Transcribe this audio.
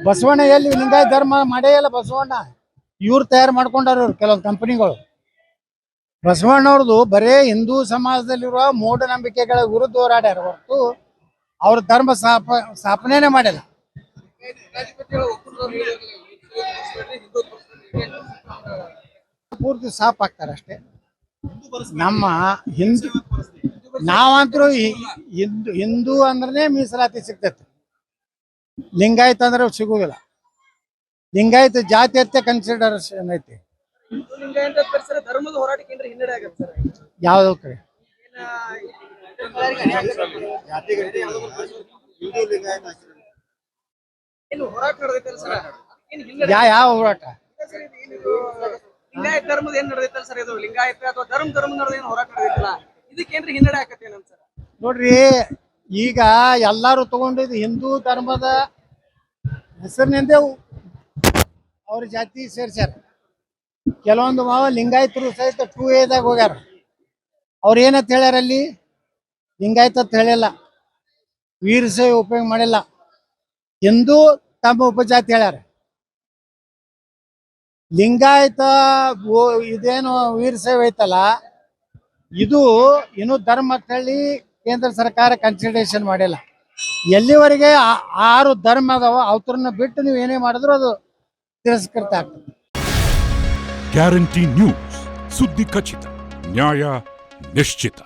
ಬಸವಣ್ಣ ಎಲ್ಲಿ ಲಿಂಗಾಯತ ಧರ್ಮ ಮಾಡೇ ಇಲ್ಲ ಬಸವಣ್ಣ. ಇವ್ರು ತಯಾರು ಮಾಡ್ಕೊಂಡಾರ ಇವ್ರು ಕೆಲವೊಂದು ಕಂಪನಿಗಳು. ಬಸವಣ್ಣವ್ರದ್ದು ಬರೇ ಹಿಂದೂ ಸಮಾಜದಲ್ಲಿರುವ ಮೂಢನಂಬಿಕೆಗಳ ವಿರುದ್ಧ ಹೋರಾಡ್ಯಾರ ಹೊರತು ಅವ್ರ ಧರ್ಮ ಸ್ಥಾಪನೆ ಮಾಡಿಲ್ಲ. ಪೂರ್ತಿ ಸಾಫ್ ಆಗ್ತಾರೆ ಅಷ್ಟೇ. ನಮ್ಮ ಹಿಂದೂ ನಾವಂತರೂ ಹಿಂದೂ ಅಂದ್ರೆ ಮೀಸಲಾತಿ ಸಿಗ್ತೈತಿ, ಲಿಂಗಾಯತ ಅಂದ್ರೆ ಸಿಗುದಿಲ್ಲ. ಲಿಂಗಾಯತ ಜಾತಿ ಅಂತ ಕನ್ಸಿಡರೇಷನ್ ಐತಿ. ಧರ್ಮದ ಹೋರಾಟಕ್ಕೆ ಹಿನ್ನಡೆ ಆಗುತ್ತೆ ಸರ್. ಯಾವ್ದು ಕಡೆ ಹೋರಾಟ ನಡೆದೈತಲ್ಲ ಸರ್, ಯಾವ ಹೋರಾಟ? ಲಿಂಗಾಯತ ಧರ್ಮದ ಏನ್ ನಡೆದೈತಲ್ಲ ಸರ್, ಇದು ಲಿಂಗಾಯತ ಅಥವಾ ಧರ್ಮ ನಡೆದ ಹೋರಾಟ ನಡೆದೈತಲ್ಲ, ಇದಕ್ಕೇನ್ರಿ ಹಿನ್ನಡೆ ಆಕತ್ತೆ ಏನಂತ ಸರ್? ನೋಡ್ರಿ, ಈಗ ಎಲ್ಲಾರು ತಗೊಂಡಿದ್ದು ಹಿಂದೂ ಧರ್ಮದ ಹೆಸರಿನಿಂದ ಅವ್ರ ಜಾತಿ ಸೇರ್ಸ್ಯಾರ. ಕೆಲವೊಂದು ಲಿಂಗಾಯತರು ಸಹಿತ 2A ಹೋಗ್ಯಾರ. ಅವ್ರು ಏನಂತ ಹೇಳ್ಯಾರ ಅಲ್ಲಿ? ಲಿಂಗಾಯತ ಅಂತ ಹೇಳಿಲ್ಲ, ವೀರಶೈವ ಉಪಯೋಗ ಮಾಡಿಲ್ಲ, ಹಿಂದೂ ತಮ್ಮ ಉಪಜಾತಿ ಹೇಳ್ಯಾರ. ಲಿಂಗಾಯತ ಇದೇನು ವೀರಶೈವ ಐತಲ್ಲ, ಇದು ಇನ್ನೂ ಧರ್ಮ ಅಂತ ಹೇಳಿ ಕೇಂದ್ರ ಸರ್ಕಾರ ಕನ್ಸಿಡರೇಷನ್ ಮಾಡಿಲ್ಲ. ಎಲ್ಲಿವರೆಗೆ 6 ಧರ್ಮ ಅದಾವ ಅವ್ರನ್ನ ಬಿಟ್ಟು ನೀವು ಏನೇ ಮಾಡಿದ್ರು ಅದು ತಿರಸ್ಕೃತ ಆಗ್ತದೆ. ಗ್ಯಾರಂಟಿ ನ್ಯೂಸ್, ಸುದ್ದಿ ಖಚಿತ, ನ್ಯಾಯ ನಿಶ್ಚಿತ.